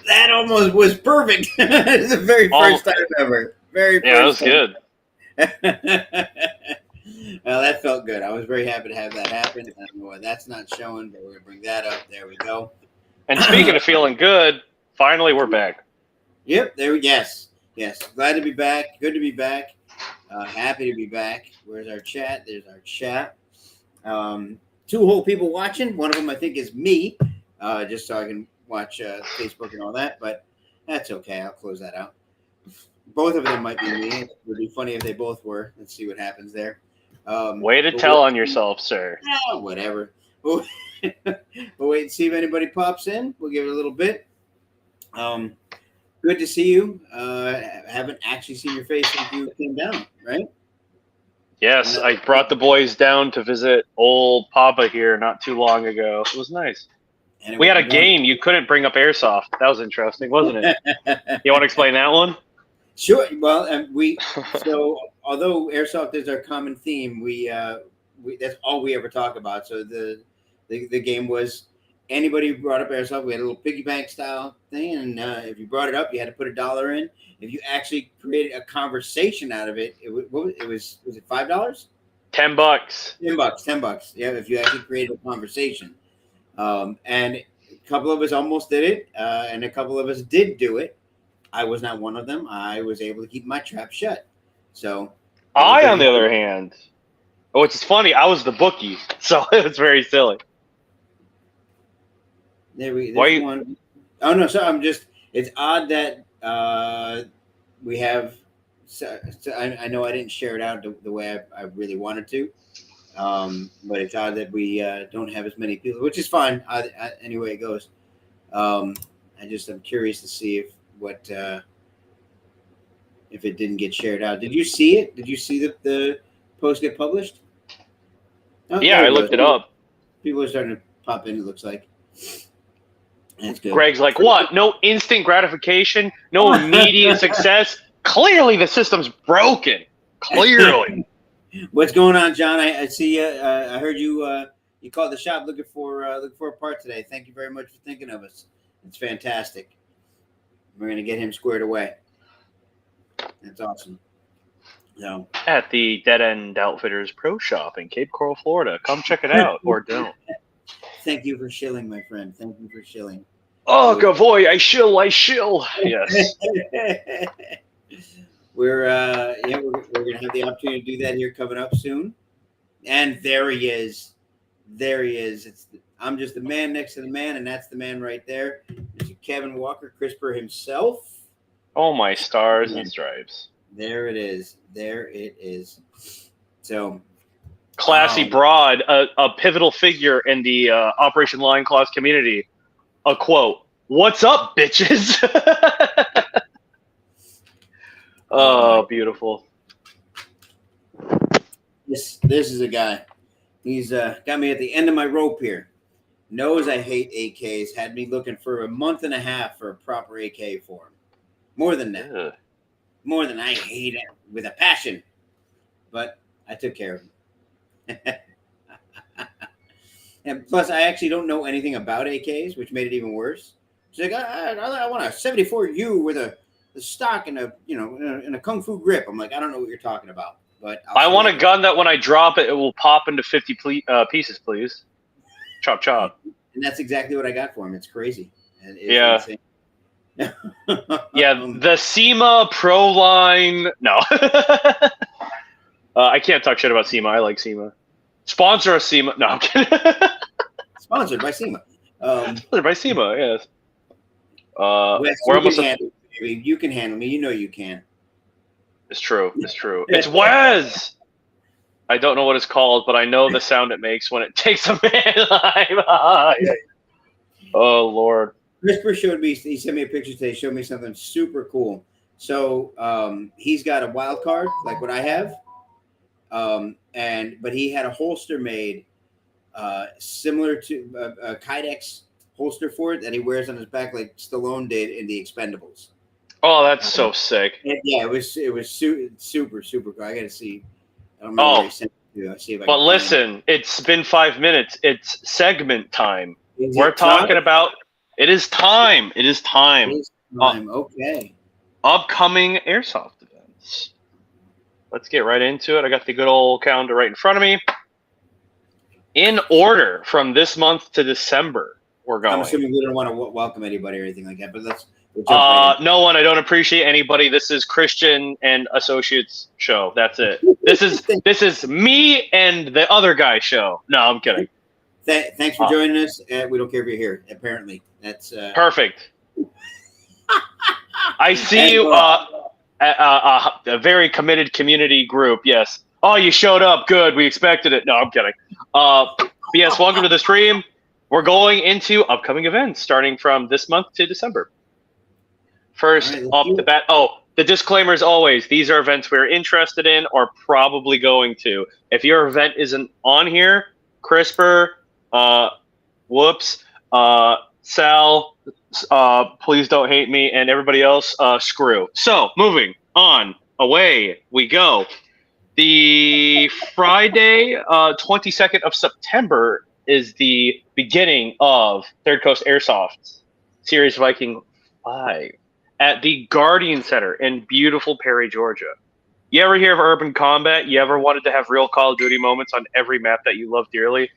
That almost was perfect. It's the very first time ever. Very first. Yeah, that was good. Well, that felt good. I was very happy to have that happen. I don't know why that's not showing, but we're going to bring that up. There we go. And speaking of feeling good, finally we're back. Yep. Yes. Glad to be back. Good to be back. Happy to be back. Where's our chat? There's our chat. 2 whole people watching. One of them, I think, is me, just so I can watch Facebook and all that. But that's okay. I'll close that out. Both of them might be me. It would be funny if they both were. Let's see what happens there. Way to tell on yourself, sir. Whatever. We'll wait and see if anybody pops in. We'll give it a little bit. Good to see you. Haven't actually seen your face since you came down, right? Yes, I brought the boys down to visit old Papa here not too long ago. It was nice. We had a game. You couldn't bring up Airsoft. That was interesting, wasn't it? You want to explain that one? Sure. Well, so although Airsoft is our common theme, we that's all we ever talk about. So the game was anybody who brought up Airsoft. We had a little piggy bank style thing, and if you brought it up, you had to put $1 in. If you actually created a conversation out of it, was it $5? $10. $10. Yeah, if you actually created a conversation, and a couple of us almost did it, and a couple of us did do it. I was not one of them. I was able to keep my trap shut. So on the other hand, which is funny, I was the bookie, so it's very silly. One. Oh no, so I'm just. It's odd that we have. So I know I didn't share it out the way I really wanted to, but it's odd that we don't have as many people, which is fine. Anyway, it goes. I'm curious to see if it didn't get shared out. Did you see it? Did you see the post get published? Oh, yeah, I looked it up. People are starting to pop in. It looks like. That's good. Greg's like, what? No instant gratification? No immediate success? Clearly the system's broken. Clearly. What's going on, John? I see you. I heard you you called the shop looking for a part today. Thank you very much for thinking of us. It's fantastic. We're going to get him squared away. That's awesome. So at the Dead End Outfitters Pro Shop in Cape Coral, Florida. Come check it out or don't. Thank you for shilling, my friend. Thank you for shilling. Oh, Gavoy, I shill. Yes. We're gonna have the opportunity to do that here coming up soon. And there he is. I'm just the man next to the man, and that's the man right there. Mr. Kevin Walker, Crisper himself. Oh, my stars and stripes. There it is. So classy broad, a pivotal figure in the Operation Lion Claws community. A quote, "What's up, bitches?" Oh, beautiful. This is a guy. He's got me at the end of my rope here. Knows I hate AKs. Had me looking for a month and a half for a proper AK for him. More than that. Ugh. More than I hate it with a passion. But I took care of him. And plus, I actually don't know anything about AKs, which made it even worse. She's like, I want a 74U with a stock and a kung fu grip. I'm like, I don't know what you're talking about. But I want a gun that when I drop it, it will pop into 50 pieces, please. Chop, chop. And that's exactly what I got for him. It's crazy. It's insane. Yeah, the the SEMA Pro line. No. I can't talk shit about SEMA. I like SEMA. Sponsor a SEMA. No, I'm kidding. Sponsored by SEMA. Sponsored by SEMA, yes. Wes, you can handle me. You know you can. It's true. It's Wes! I don't know what it's called, but I know the sound it makes when it takes a man alive. Oh, Lord. Crisper showed me, he sent me a picture today, showed me something super cool. So he's got a wild card, like what I have. But he had a holster made similar to a Kydex holster for it that he wears on his back like Stallone did in The Expendables. Oh, that's so sick. Yeah, it was super cool. I got to see. I don't know see if I but listen, it's been 5 minutes. It's segment time. We're talking about It is time. It is time. It is time. Okay. Upcoming airsoft events. Let's get right into it. I got the good old calendar right in front of me. In order from this month to December, we're going. I'm assuming we don't want to welcome anybody or anything like that, but we'll jump right in. No one. I don't appreciate anybody. This is Christian and Associates show. That's it. This is me and the other guy show. No, I'm kidding. Thanks for joining us. We don't care if you're here. Apparently, that's perfect. I see you. A very committed community group. Yes. Oh, you showed up. Good. We expected it. No, I'm kidding. But yes, welcome to the stream. We're going into upcoming events starting from this month to December. First, off the bat, the disclaimer is always, these are events we're interested in or probably going to. If your event isn't on here, CRISPR, Sal, please don't hate me, and everybody else, screw. So, moving on, away we go. The Friday, 22nd of September is the beginning of Third Coast Airsoft Series Viking 5 at the Guardian Center in beautiful Perry, Georgia. You ever hear of urban combat? You ever wanted to have real Call of Duty moments on every map that you love dearly?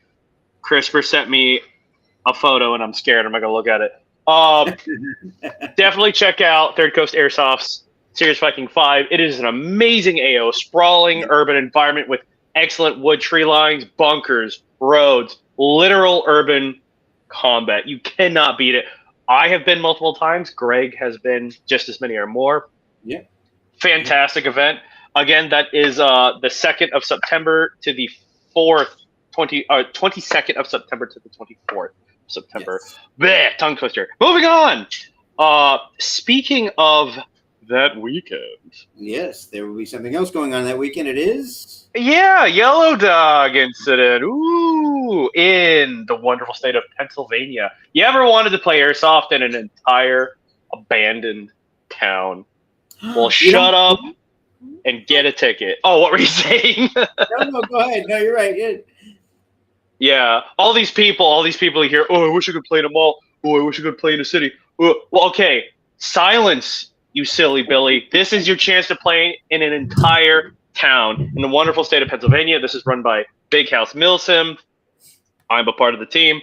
CRISPR sent me a photo, and I'm scared. I'm not going to look at it. Definitely check out Third Coast Airsoft's Series Viking 5. It is an amazing AO, sprawling urban environment with excellent wood tree lines, bunkers, roads, literal urban combat. You cannot beat it. I have been multiple times. Greg has been just as many or more. Yeah. Fantastic event. Again, that is the 2nd of September to the 22nd of September to the 24th of September. Yes. Blech, tongue twister. Moving on. Speaking of that weekend. Yes, there will be something else going on that weekend. It is? Yeah, Yellow Dog incident. Ooh, in the wonderful state of Pennsylvania. You ever wanted to play airsoft in an entire abandoned town? Well, shut up and get a ticket. Oh, what were you saying? No, go ahead. No, you're right. Yeah, all these people here. Oh, I wish I could play in a mall. Oh, I wish I could play in a city. Well, okay, silence, you silly Billy. This is your chance to play in an entire town in the wonderful state of Pennsylvania. This is run by Big House Milsim. I'm a part of the team.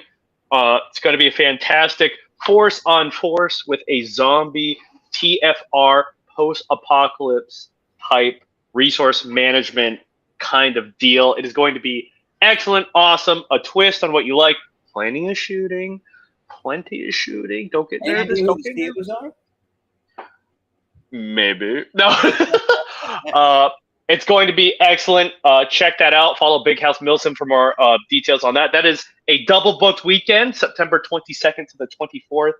It's going to be a fantastic force on force with a zombie TFR post-apocalypse type resource management kind of deal. It is going to be excellent, awesome, a twist on what you like. Plenty of shooting. Don't get nervous. Don't get nervous. Maybe. No. It's going to be excellent. Check that out. Follow Big House Milsim for more details on that. That is a double booked weekend, September 22nd to the 24th.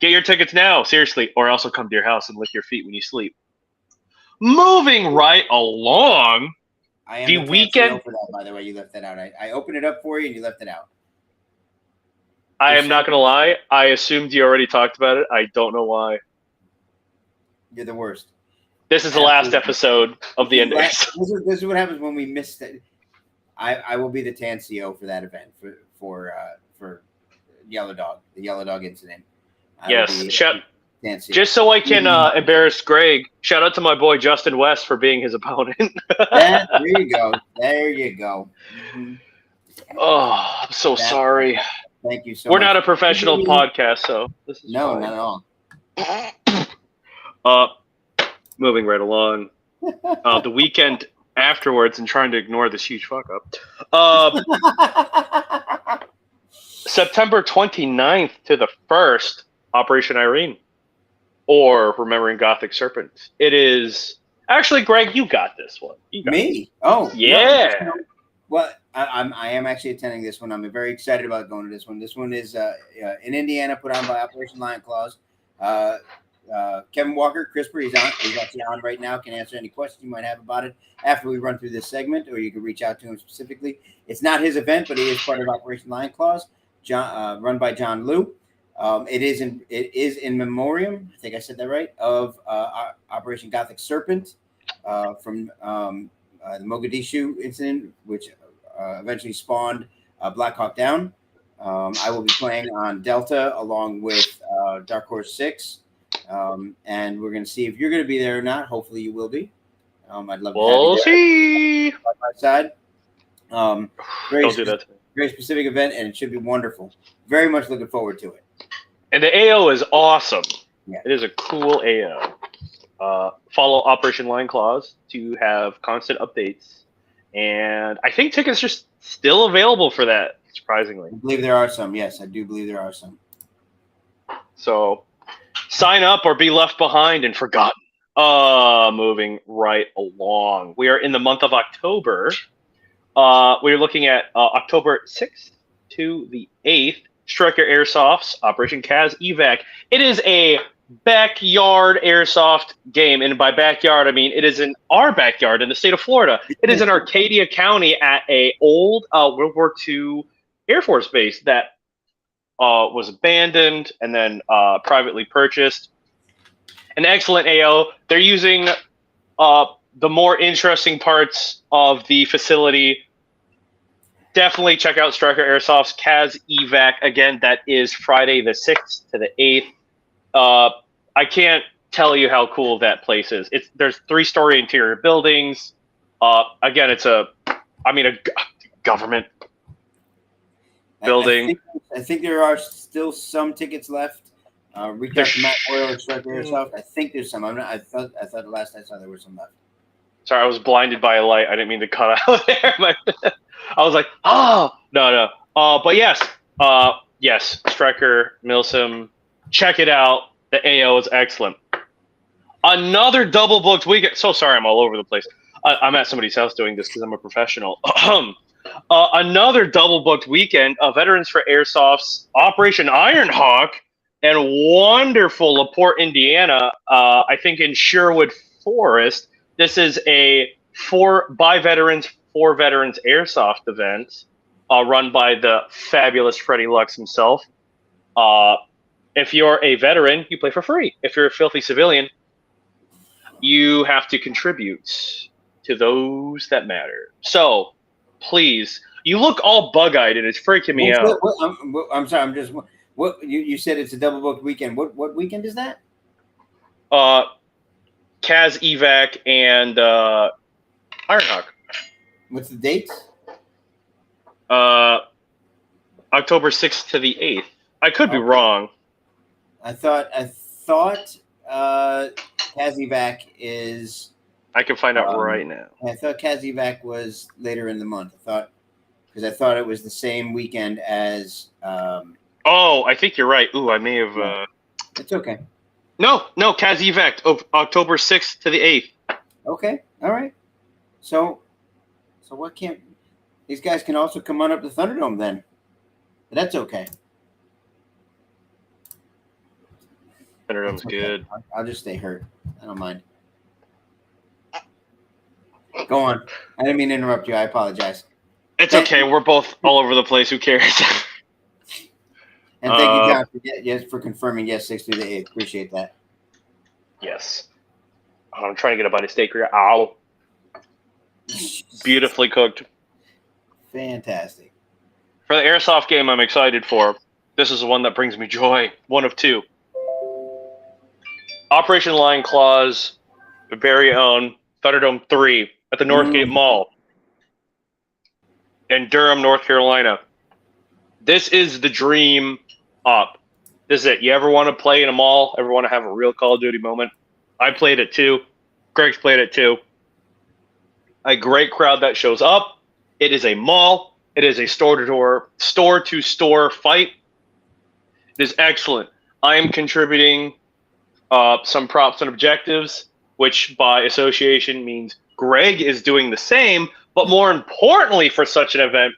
Get your tickets now, seriously, or else I'll come to your house and lick your feet when you sleep. Moving right along, I am the weekend. For that, by the way, you left that out. I opened it up for you and you left it out. I am not going to lie. I assumed you already talked about it. I don't know why. You're the worst. This is the last episode of the End of Airsoft. This is what happens when we miss it. I will be the TANCO for that event for Yellow Dog, the Yellow Dog incident. Yes, just so I can embarrass Greg, shout out to my boy Justin West for being his opponent. There you go. Mm-hmm. Oh, I'm so sorry. Thank you so much. We're much. not a professional podcast, so this is fine. Not at all. Moving right along. The weekend afterwards, and trying to ignore this huge fuck up. September 29th to the 1st, Operation Irene, or Remembering Gothic Serpents. It is actually, Greg, you got this one. Me? Oh, yeah. No. Well, I am actually attending this one. I'm very excited about going to this one. This one is in Indiana, put on by Operation Lion Claws. Kevin Walker, CRISPR, he's actually on right now, can answer any questions you might have about it after we run through this segment, or you can reach out to him specifically. It's not his event, but he is part of Operation Lion Claws, run by John Liu. It is in memoriam, I think I said that right, of Operation Gothic Serpent from the Mogadishu incident, which eventually spawned Black Hawk Down. I will be playing on Delta along with Dark Horse 6. And we're going to see if you're going to be there or not. Hopefully you will be. I'd love to have you We'll there see. by my side. Very, Don't do that to me. very specific event, and it should be wonderful. Very much looking forward to it. And the AO is awesome. Yeah. It is a cool AO. Follow Operation Line Clause to have constant updates. And I think tickets are still available for that, surprisingly. I believe there are some. Yes, I do believe there are some. So sign up or be left behind and forgotten. Moving right along. We are in the month of October. We're looking at October 6th to the 8th. Striker Airsoft's Operation Kaz Evac. It is a backyard airsoft game, and by backyard I mean it is in our backyard in the state of Florida. It is in Arcadia County at a old World War II Air Force base that was abandoned and then privately purchased. An excellent AO. They're using the more interesting parts of the facility. Definitely check out Striker Airsoft's Kaz Evac. Again, that is Friday the 6th to the 8th. I can't tell you how cool that place is. There's 3-story interior buildings. Again, it's a government building. I think there are still some tickets left. Reach out to Matt Boyle at Striker Airsoft. I think there's some. I thought the last I saw there were some left. Sorry, I was blinded by a light. I didn't mean to cut out there. I was like, oh, no. But yes, Striker, Milsim, check it out. The AO is excellent. Another double booked weekend. So sorry, I'm all over the place. I'm at somebody's house doing this because I'm a professional. Another double booked weekend of Veterans for Airsoft's Operation Ironhawk and wonderful LaPorte, Indiana. I think in Sherwood Forest. This is a for veterans airsoft event run by the fabulous Freddie Lux himself. If you're a veteran, you play for free. If you're a filthy civilian, you have to contribute to those that matter. So, please, you look all bug-eyed and it's freaking me out. I'm sorry. I'm just what you said. It's a double booked weekend. What weekend is that? Kaz Evac and Ironhawk. What's the dates? October 6th to the 8th. I could be wrong. I thought Kaz Evac is. I can find out right now. I thought Kaz Evac was later in the month. I thought it was the same weekend as. I think you're right. Ooh, I may have. It's okay. No, Kaz Evac of October 6th to the 8th. Okay, all right. So what can't these guys can also come on up to Thunderdome then? But that's okay. Thunderdome's good. I'll just stay hurt. I don't mind. Go on. I didn't mean to interrupt you. I apologize. It's okay. We're both all over the place. Who cares? And thank you, John, for confirming. Yes, 6th through the 8th. Appreciate that. Yes. I'm trying to get a bite of steak here. Ow. Beautifully cooked. Fantastic. For the airsoft game I'm excited for, this is the one that brings me joy. One of two. Operation Line Clause, the very own Thunderdome 3 at the Northgate Mall in Durham, North Carolina. This is the dream up. This is it. You ever want to play in a mall? Ever want to have a real Call of Duty moment? I played it too. Greg's played it too. A great crowd that shows up. It is a mall. It is a store-to-store fight. It is excellent. I am contributing some props and objectives, which by association means Greg is doing the same. But more importantly for such an event,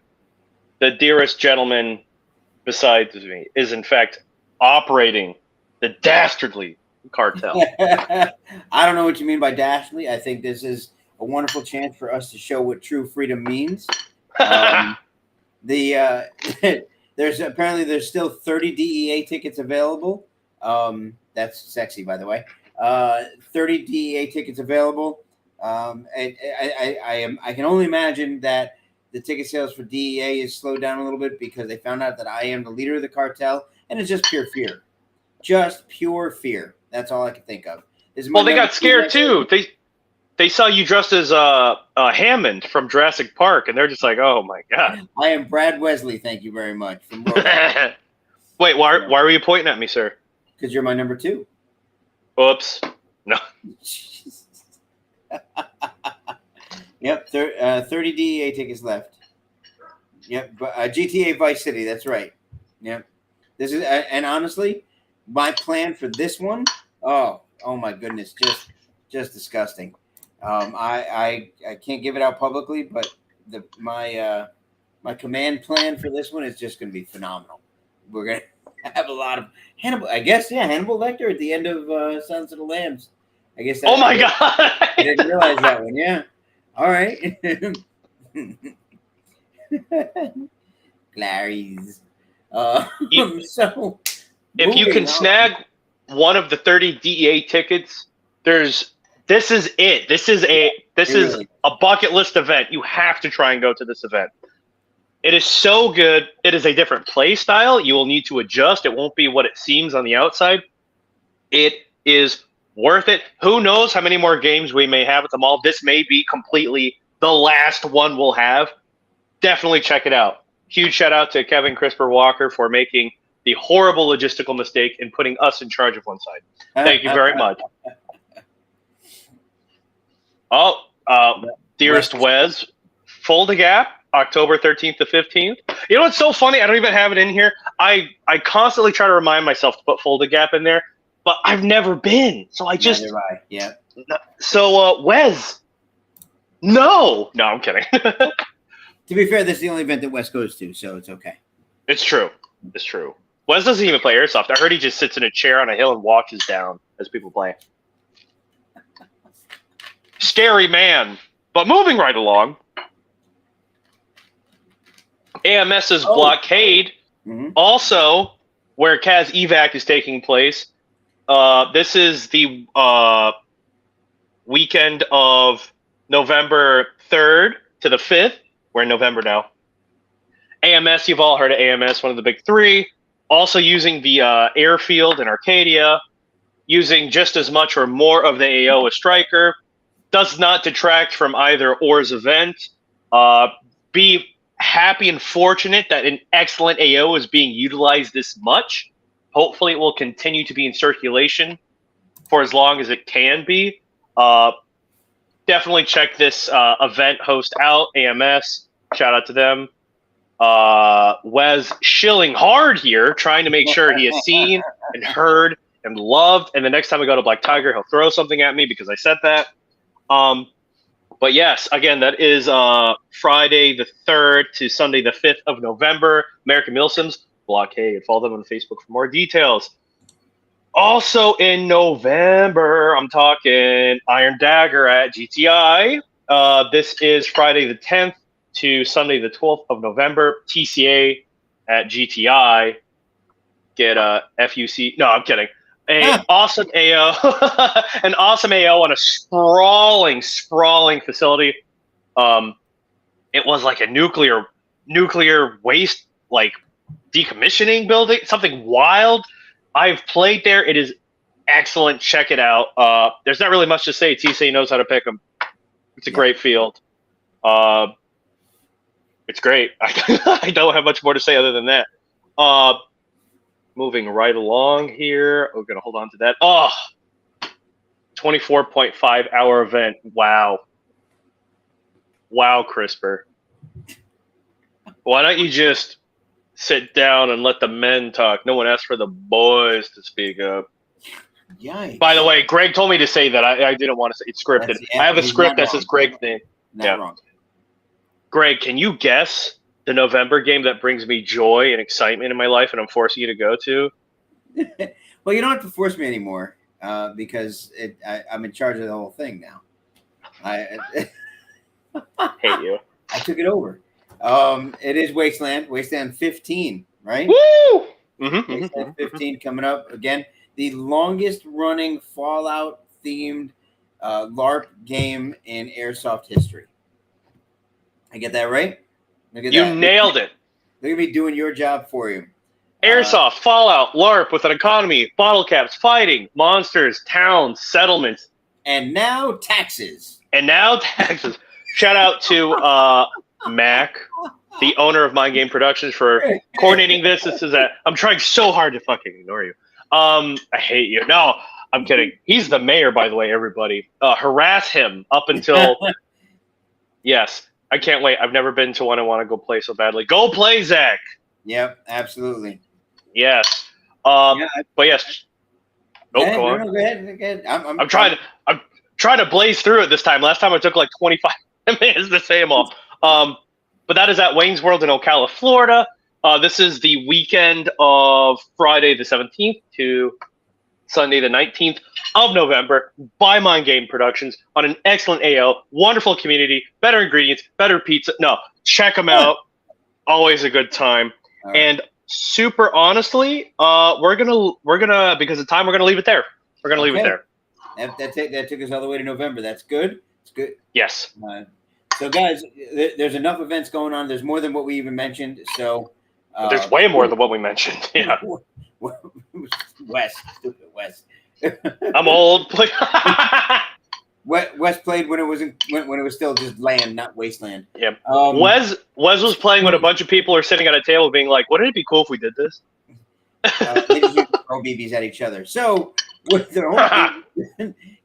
the dearest gentleman besides me is in fact operating the dastardly cartel. I don't know what you mean by dastardly. I think this is a wonderful chance for us to show what true freedom means. There's still 30 DEA tickets available. That's sexy, by the way. 30 DEA tickets available. I can only imagine that the ticket sales for DEA is slowed down a little bit because they found out that I am the leader of the cartel, and it's just pure fear. Just pure fear. That's all I can think of. Well, they got scared too. They saw you dressed as Hammond from Jurassic Park, and they're just like, "Oh my god!" I am Brad Wesley. Thank you very much. From Wait, why were you pointing at me, sir? Because you're my number 2. Oops. No. Yep. 30 DEA tickets left. Yep. GTA Vice City. That's right. Yep. This is and honestly, my plan for this one. Oh my goodness, just disgusting. I can't give it out publicly, but my command plan for this one is just going to be phenomenal. We're going to have a lot of Hannibal. I guess Hannibal Lecter at the end of Silence of the Lambs. I guess. Oh my god! I didn't realize that one. Yeah. All right. Clarice. So, if you can snag one of the 30 DEA tickets, this is it. This is a bucket list event. You have to try and go to this event. It is so good. It is a different play style. You will need to adjust. It won't be what it seems on the outside. It is worth it. Who knows how many more games we may have at the mall. This may be completely the last one we'll have. Definitely check it out. Huge shout out to Kevin Crisper Walker for making the horrible logistical mistake in putting us in charge of one side. Thank you very much. Dearest Wes, Fold a Gap, October 13th to 15th. You know what's so funny? I don't even have it in here. I constantly try to remind myself to put Fold a Gap in there, but I've never been. So I just... Yeah. So, Wes, no, I'm kidding. To be fair, this is the only event that Wes goes to, so it's okay. It's true. Wes doesn't even play Airsoft. I heard he just sits in a chair on a hill and watches down as people play. Scary man. But moving right along, AMS's Blockade, also where Kaz Evac is taking place. This is the weekend of November 3rd to the 5th. We're in November now. AMS, you've all heard of AMS, one of the big 3. Also using the airfield in Arcadia, using just as much or more of the AO as Striker. Does not detract from either or's event. Be happy and fortunate that an excellent AO is being utilized this much. Hopefully it will continue to be in circulation for as long as it can be. Definitely check this event host out, AMS. Shout out to them. Wes shilling hard here, trying to make sure he is seen and heard and loved. And the next time we go to Black Tiger, he'll throw something at me because I said that. But yes, again, that is Friday the 3rd to Sunday the 5th of November. American Milsims Blockade. Follow them on Facebook for more details. Also in November, I'm talking Iron Dagger at GTI. This is Friday the 10th to Sunday the 12th of November. TCA at GTI. Get a FUC. No, I'm kidding. Awesome AO, an awesome AO on a sprawling facility. It was like a nuclear waste, like decommissioning building, something wild. I've played there. It is excellent. Check it out. There's not really much to say. TC knows how to pick them. It's a great field. It's great. I don't have much more to say other than that. Moving right along here. We're going to hold on to that. 24.5 hour event. Wow, Crisper. Why don't you just sit down and let the men talk? No one asked for the boys to speak up. Yikes. By the way, Greg told me to say that. I didn't want to say it's scripted. I have a script that says Greg's name. Not wrong. Greg, can you guess the November game that brings me joy and excitement in my life and I'm forcing you to go to? Well, you don't have to force me anymore because I'm in charge of the whole thing now. I hate you. I took it over. It is Wasteland 15, right? Woo! Wasteland 15 coming up. Again, the longest running Fallout themed LARP game in Airsoft history. I get that right? Look at You that. nailed it. Look at me doing your job for you. Airsoft, Fallout, LARP with an economy, bottle caps, fighting, monsters, towns, settlements. And now taxes. And now taxes. Shout out to Mac, the owner of Mind Game Productions, for coordinating this. I'm trying so hard to fucking ignore you. I hate you. No, I'm kidding. He's the mayor, by the way, everybody. Harass him up until... Yes, I can't wait. I've never been to one. I want to go play so badly. Go play, Zach! Yep, absolutely. Yes. Yeah, but yes. Go ahead. I'm trying to blaze through it this time. Last time I took like 25 minutes to say them all. But that is at Wayne's World in Ocala, Florida. This is the weekend of Friday the 17th to Sunday the 19th of November by Mind Game Productions on an excellent AO, wonderful community, better ingredients, better pizza. No, check them out. Always a good time. Right. And super honestly, we're gonna because of time, we're gonna leave it there. We're gonna leave it there. That took us all the way to November. That's good. It's good. Yes. So guys, there's enough events going on. There's more than what we even mentioned. So there's way more than what we mentioned. Yeah. West. I'm old. West played when it was still just land, not wasteland. Yeah. Wes was playing when a bunch of people are sitting at a table, being like, "Wouldn't it be cool if we did this?" They just throw BBs at each other. So with the whole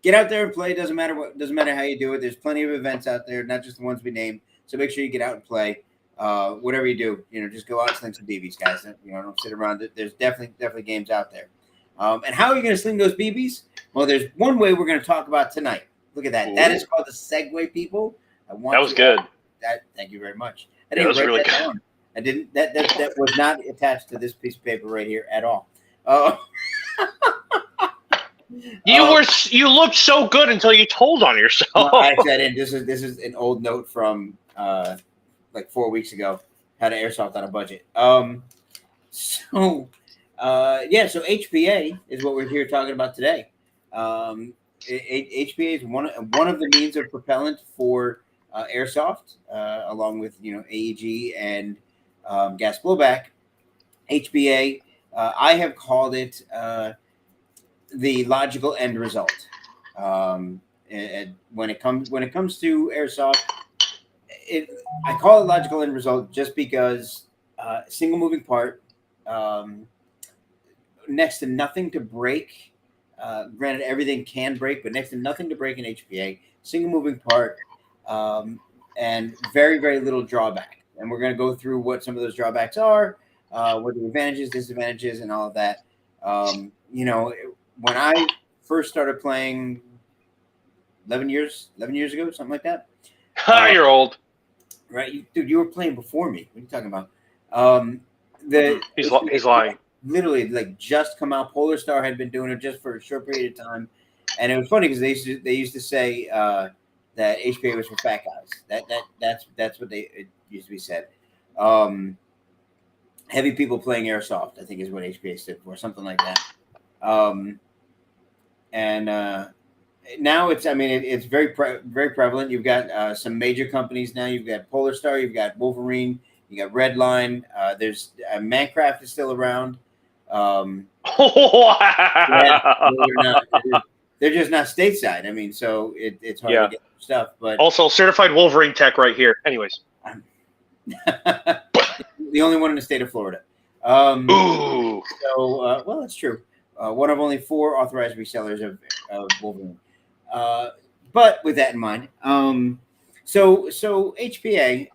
get out there and play. Doesn't matter how you do it. There's plenty of events out there, not just the ones we named. So make sure you get out and play. Whatever you do, just go out and sling some BBs, guys. Don't sit around. There's definitely games out there. And how are you going to sling those BBs? Well, there's one way we're going to talk about tonight. Look at that. Ooh. That is called the segue, people. That was good. Thank you very much. That was really good. Down. I didn't. That was not attached to this piece of paper right here at all. You looked so good until you told on yourself. No, I said, and this is an old note from like 4 weeks ago. How to airsoft on a budget. So HPA is what we're here talking about today. HPA is one of the means of propellant for airsoft, along with AEG and gas blowback. HPA, I have called it the logical end result. And when it comes to airsoft, I call it logical end result just because single moving part, next to nothing to break. Granted, everything can break, but next to nothing to break in HPA, single moving part, and very, very little drawback. And we're going to go through what some of those drawbacks are, what the advantages, disadvantages, and all of that. When I first started playing 11 years ago, something like that. You're old. Right? Dude, you were playing before me. What are you talking about? He's lying. Literally, like, just come out. Polar Star had been doing it just for a short period of time, and it was funny because they used to say that HPA was for fat guys. That's what it used to be said. Heavy people playing airsoft, I think, is what HPA stood for, something like that. And now it's very very prevalent. You've got some major companies now. You've got Polar Star, you've got Wolverine, you got Redline. There's Mancraft is still around. They're just not stateside. So it's hard to get stuff. But also certified Wolverine tech right here. Anyways, the only one in the state of Florida. Ooh. So that's true. One of only 4 authorized resellers of Wolverine. But with that in mind, so HPA,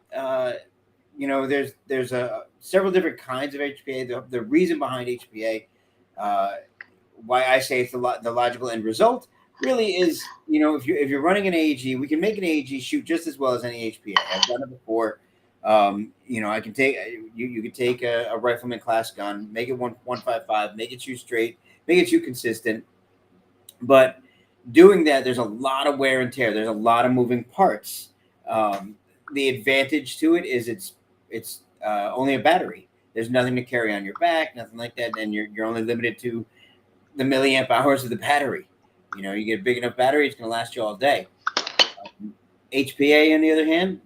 there's several different kinds of HPA. The reason behind HPA, why I say it's the logical end result, really is, if you're running an AEG, we can make an AEG shoot just as well as any HPA. I've done it before. I can take you could take a rifleman class gun, make it 155, make it shoot straight, make it shoot consistent. But doing that, there's a lot of wear and tear. There's a lot of moving parts. The advantage to it is it's only a battery. There's nothing to carry on your back, nothing like that, and you're only limited to the milliamp hours of the battery. You get a big enough battery, it's going to last you all day. HPA, on the other hand,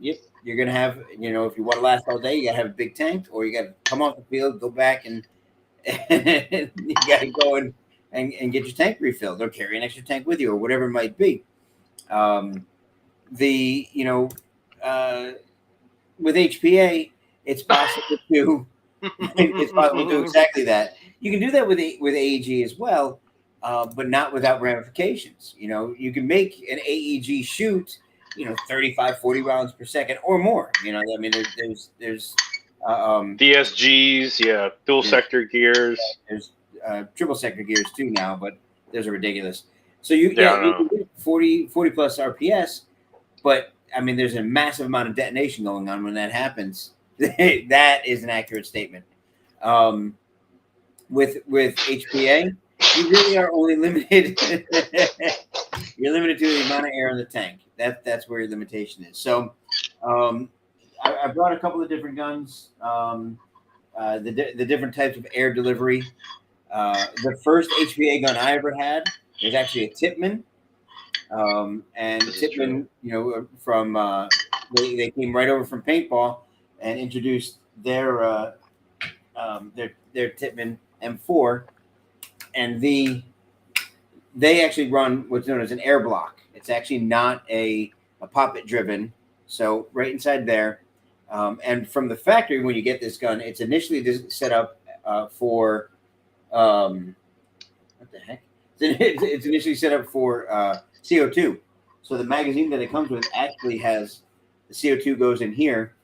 you're gonna have, you know, if you want to last all day, you gotta have a big tank, or you gotta come off the field, go back, and, and you gotta go and get your tank refilled, or carry an extra tank with you, or whatever it might be. The you know, with HPA, it's possible to it's possible to do exactly that. You can do that with AEG as well, but not without ramifications. You know, you can make an AEG shoot, you know, 35, 40 rounds per second or more. You know, I mean, there's DSGs, yeah, dual sector gears. There's triple sector gears too now, but those are ridiculous. So you Yeah, can get 40 plus RPS, but I mean, there's a massive amount of detonation going on when that happens. That is an accurate statement. With HPA, you really are only limited. You're limited to the amount of air in the tank. That's where your limitation is. So, I brought a couple of different guns. The different types of air delivery. The first HPA gun I ever had was actually a Tipman. And Tipman, you know, from they came right over from paintball and introduced their Tipman M4, and they actually run what's known as an air block. It's actually not a poppet driven. So right inside there, and from the factory when you get this gun, it's initially set up for what the heck? It's initially set up for CO2. So the magazine that it comes with actually has the CO2 goes in here,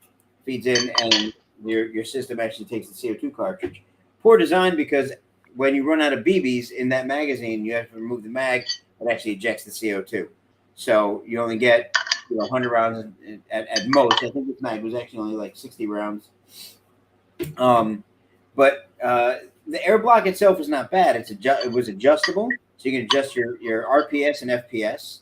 feeds in, and your system actually takes the CO2 cartridge. Poor design, because when you run out of BBs in that magazine, you have to remove the mag. It actually ejects the CO2. So you only get 100 rounds at most. I think this mag was actually only like 60 rounds. But the air block itself is not bad. It was adjustable, so you can adjust your RPS and FPS.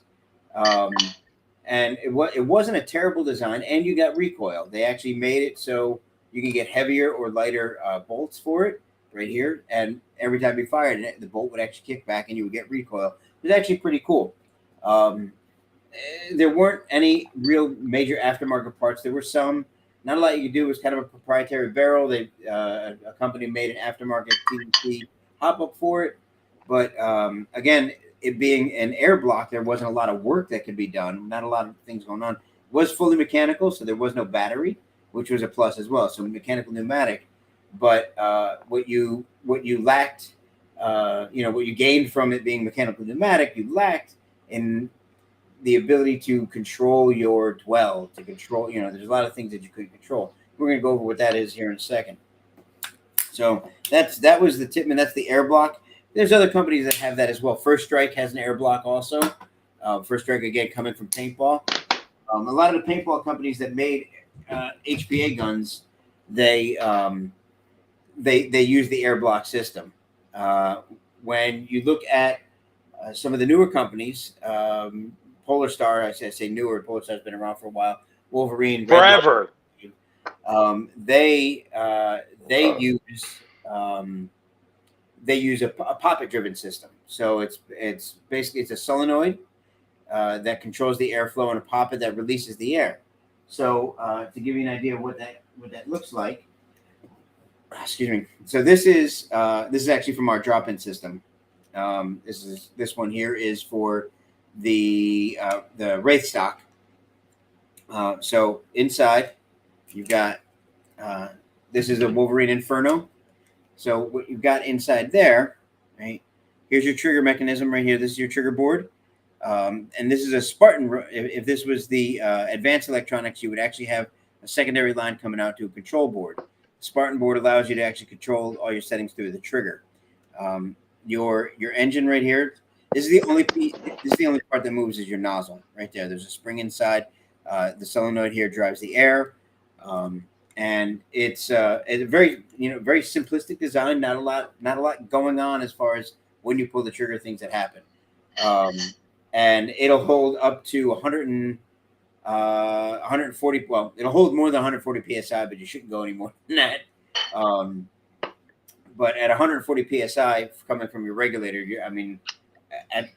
And it wasn't a terrible design, and you got recoil. They actually made it so you can get heavier or lighter bolts for it right here, and every time you fired it, the bolt would actually kick back, and you would get recoil. It was actually pretty cool. There weren't any real major aftermarket parts. There were some. Not a lot you could do. It was kind of a proprietary barrel. A company made an aftermarket TNT hop up for it, but again, it being an air block, there wasn't a lot of work that could be done. Not a lot of things going on. It was fully mechanical, so there was no battery, which was a plus as well. So mechanical pneumatic, but what you lacked, what you gained from it being mechanical pneumatic, you lacked in the ability to control your dwell, to control, there's a lot of things that you couldn't control. We're going to go over what that is here in a second. So that was the Tipman. That's the air block. There's other companies that have that as well. First Strike has an air block also. First Strike, again, coming from paintball. A lot of the paintball companies that made HPA guns, they use the air block system. When you look at some of the newer companies, Polar Star, I say newer. Polar Star's been around for a while. Wolverine, forever. They use a poppet driven system. So it's basically a solenoid that controls the airflow, and a poppet that releases the air. So to give you an idea of what that looks like, excuse me. So this is actually from our drop-in system. This one here is for the Wraith stock. So inside you've got this is a Wolverine Inferno. So what you've got inside there, right? Here's your trigger mechanism right here. This is your trigger board, and this is a Spartan. If this was the advanced electronics, you would actually have a secondary line coming out to a control board. Spartan board allows you to actually control all your settings through the trigger. Your engine right here. This is the only part that moves is your nozzle right there. There's a spring inside. The solenoid here drives the air, and it's a very very simplistic design. Not a lot going on as far as when you pull the trigger, things that happen. And it'll hold up to 140. Well, it'll hold more than 140 psi, but you shouldn't go any more than that. But at 140 psi coming from your regulator,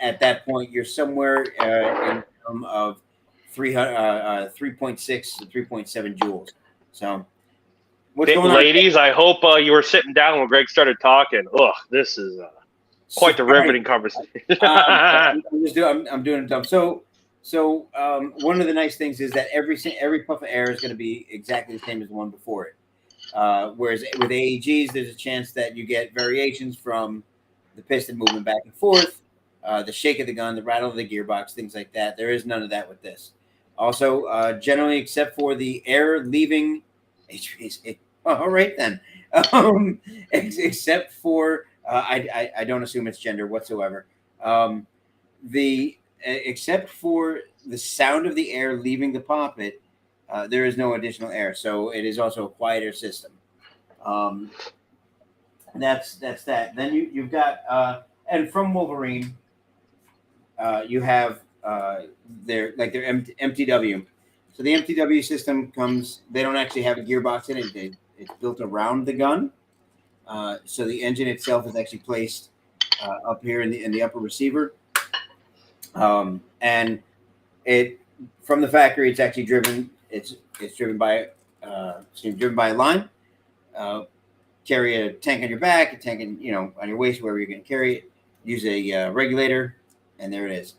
at that point, you're somewhere in the realm of 3.6 to 3.7 joules. So what's going on, ladies? I hope you were sitting down when Greg started talking. Ugh, this is quite the riveting conversation. I'm doing it dumb. So one of the nice things is that every puff of air is going to be exactly the same as the one before it. Whereas with AEGs, there's a chance that you get variations from the piston moving back and forth, the shake of the gun, the rattle of the gearbox, things like that. There is none of that with this. Also, generally, except for the air leaving, all right then. Except for I don't assume it's gender whatsoever. Except for the sound of the air leaving the poppet, there is no additional air, so it is also a quieter system. That's that. Then you've got and from Wolverine, you have their MTW. So the MTW system comes. They don't actually have a gearbox in it. It's built around the gun. So the engine itself is actually placed up here in the upper receiver, and it from the factory. It's actually driven. It's driven by a line. Carry a tank on your back, a tank on your waist, wherever you're going to carry it. Use a regulator, and there it is.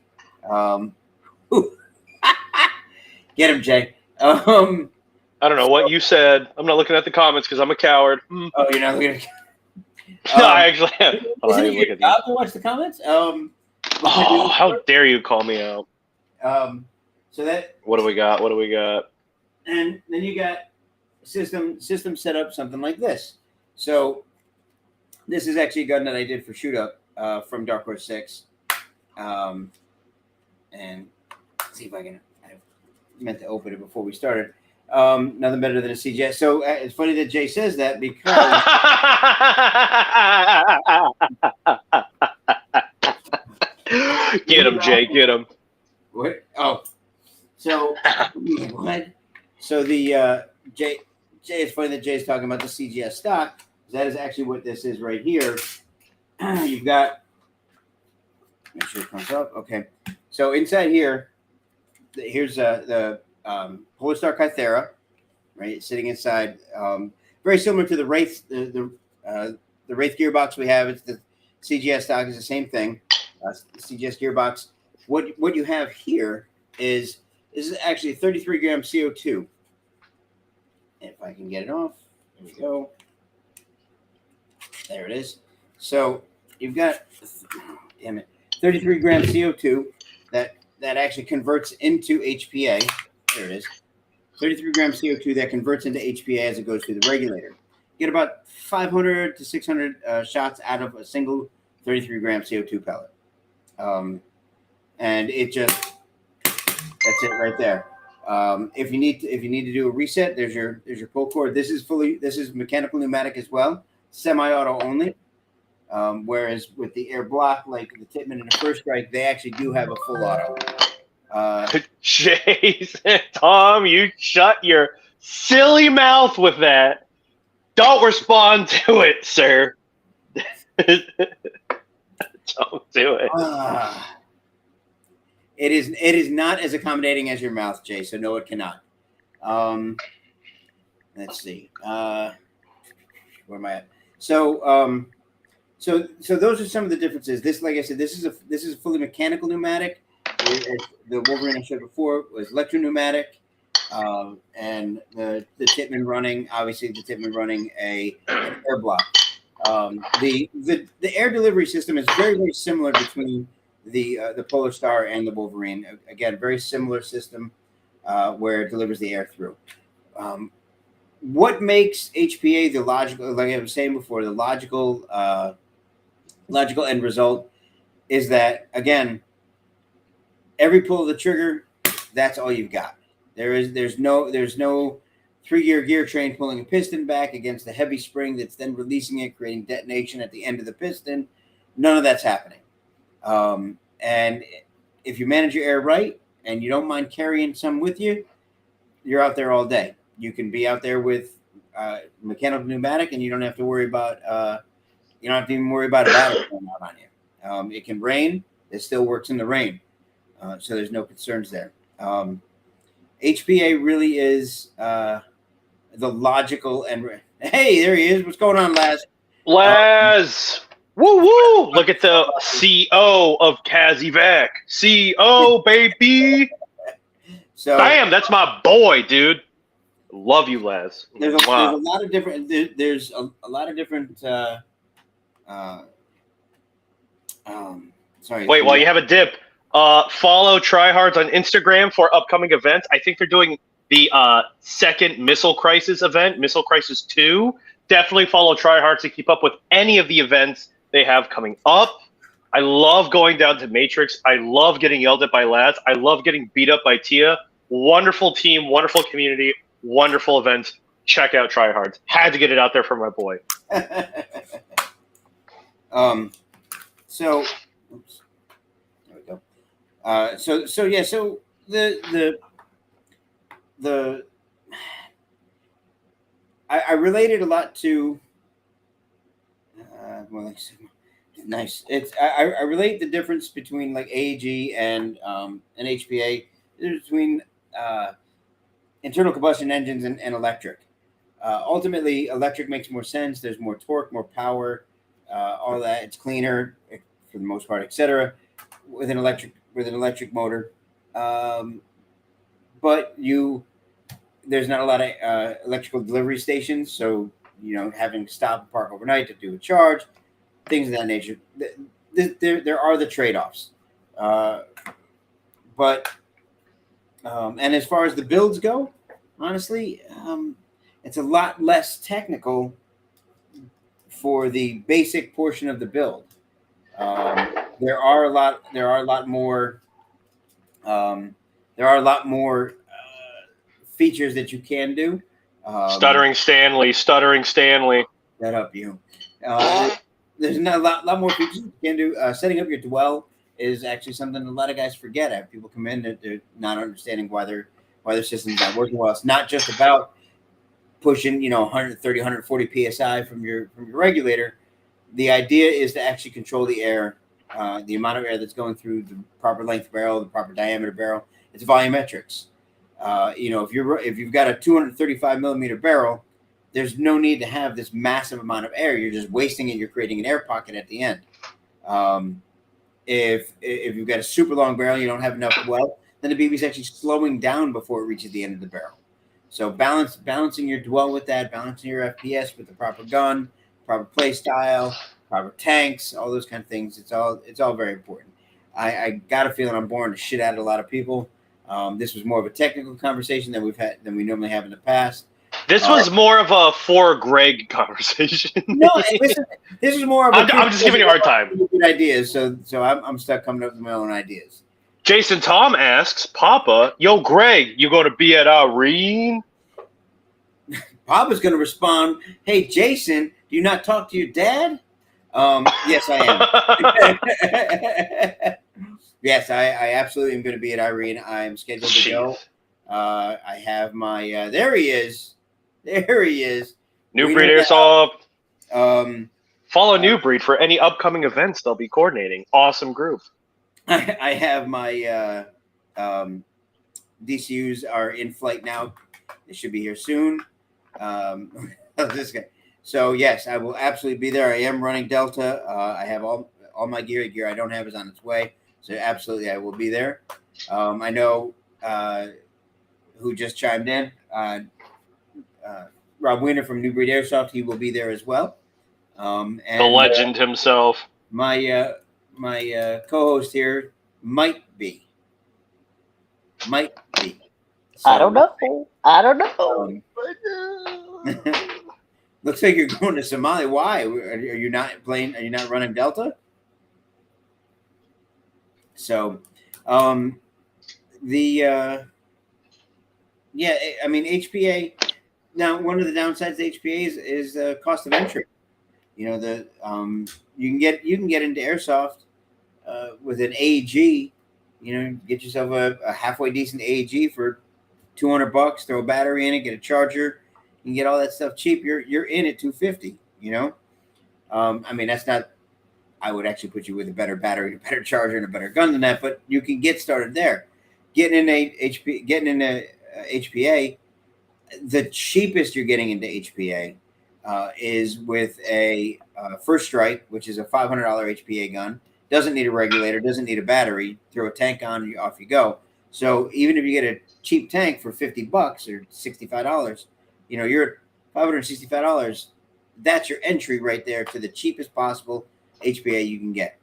Get him, Jay. I don't know what you said. I'm not looking at the comments because I'm a coward. Oh, you're not looking at. No, I actually am. Isn't it your job to watch the comments? How dare you call me out? So that. What do we got? And then you got system set up something like this. So this is actually a gun that I did for shoot up from Dark Horse 6. And let's see if I meant to open it before we started. Nothing better than a CGS. So it's funny that Jay says that because get him, Jay, get him. What? Oh, so what? So the Jay, it's funny that Jay's talking about the CGS stock. That is actually what this is right here. You've got. Make sure it comes up. Okay. So inside here, here's the Polestar Kythera, right? Sitting inside, very similar to the Wraith, the Wraith gearbox we have. It's the CGS stock is the same thing. The CGS gearbox. What you have here is actually 33 gram CO2. If I can get it off, there we go. There it is. So you've got, 33 gram CO2 that actually converts into HPA. There it is. 33 gram CO2 that converts into HPA as it goes through the regulator. You get about 500 to 600 shots out of a single 33 gram CO2 pellet. And it just, that's it right there. If you need to do a reset, there's your pull cord. This is mechanical pneumatic as well, semi-auto only. Whereas with the air block, like the Tippmann and the First Strike, they actually do have a full auto. Jason, Tom, you shut your silly mouth with that. Don't respond to it, sir. Don't do it. It is not as accommodating as your mouth, Jay. So no, it cannot. Let's see. Where am I at? So those are some of the differences. This, like I said, this is a fully mechanical pneumatic. The Wolverine I showed before was electro-pneumatic, and the Tippmann running, obviously the Tippmann running an air block. The air delivery system is very, very similar between the Polar Star and the Wolverine. Again, very similar system where it delivers the air through. What makes HPA the logical, like I was saying before, the logical end result is that, again, every pull of the trigger, that's all you've got. There's no 3-gear gear train pulling a piston back against the heavy spring that's then releasing it, creating detonation at the end of the piston. None of that's happening. And if you manage your air right and you don't mind carrying some with you, you're out there all day. You can be out there with mechanical pneumatic, and you don't have to worry about you don't have to even worry about a battery going out on you. It can rain; it still works in the rain, so there's no concerns there. HPA really is the logical and hey, there he is. What's going on, Laz? Laz, woo woo! Look at the CO of Kazivac. CO baby. So Bam, that's my boy, dude. Love you, Laz. there's a lot of different. There's a lot of different. Sorry. Wait, while you have a dip, follow Tryhards on Instagram for upcoming events. I think they're doing the second Missile Crisis event, Missile Crisis 2. Definitely follow Tryhards to keep up with any of the events they have coming up. I love going down to Matrix. I love getting yelled at by Laz. I love getting beat up by Tia. Wonderful team, wonderful community, wonderful events. Check out Tryhards. Had to get it out there for my boy. So, oops, there we go. So yeah, so the I related a lot to nice. It's I relate the difference between like AAG and an HPA. There's between internal combustion engines and electric. Ultimately, electric makes more sense. There's more torque, more power, all that. It's cleaner for the most part, etc. With an electric motor, but there's not a lot of electrical delivery stations, so having to stop and park overnight to do a charge, things of that nature. There are the trade-offs, but and as far as the builds go, honestly, it's a lot less technical for the basic portion of the build. There are a lot more features that you can do. Stuttering Stanley. That up you. There's not a lot more features you can do. Setting up your dwell is actually something a lot of guys forget. People come in, they're not understanding why their system's not working well. It's not just about pushing 130, 140 psi from your regulator. The idea is to actually control the air, the amount of air that's going through the proper length barrel, the proper diameter barrel. It's volumetrics. If you've got a 235 millimeter barrel, there's no need to have this massive amount of air. You're just wasting it. You're creating an air pocket at the end. If you've got a super long barrel, you don't have enough dwell, then the BB is actually slowing down before it reaches the end of the barrel. So balancing your dwell with that, balancing your FPS with the proper gun, proper play style, proper tanks, all those kind of things. It's all very important. I got a feeling I'm boring the shit out of a lot of people. This was more of a technical conversation than we normally have in the past. This was more of a for Greg conversation. No, this is more of a. I'm just giving you a hard time. Good ideas, so I'm stuck coming up with my own ideas. Jason Tom asks, Papa, yo, Greg, you going to be at Irene? Papa's going to respond, hey, Jason, do you not talk to your dad? Yes, I am. Yes, I absolutely am going to be at Irene. I'm scheduled to go. I have my there he is. New Breed Airsoft. Follow New Breed for any upcoming events they'll be coordinating. Awesome group. I have my DCUs are in flight now. They should be here soon. This guy. So yes, I will absolutely be there. I am running Delta. I have all my gear. The gear I don't have is on its way. So absolutely, I will be there. I know who just chimed in. Rob Wiener from New Breed Airsoft. He will be there as well. And the legend himself. My co-host here might be. So, I don't know. Looks like you're going to Somalia. Why? Are you not running Delta? So, HPA. Now, one of the downsides of HPA is the cost of entry. You can get into airsoft with an AEG. Get yourself a halfway decent AEG for $200. Throw a battery in it, get a charger. You can get all that stuff cheap. You're in at $250. That's not. I would actually put you with a better battery, a better charger, and a better gun than that. But you can get started there. Getting in a HPA, the cheapest you're getting into HPA is with a First Strike, which is a $500 HPA gun. Doesn't need a regulator, doesn't need a battery. Throw a tank on, off you go. So even if you get a cheap tank for $50 or $65, you're at $565. That's your entry right there to the cheapest possible HPA you can get.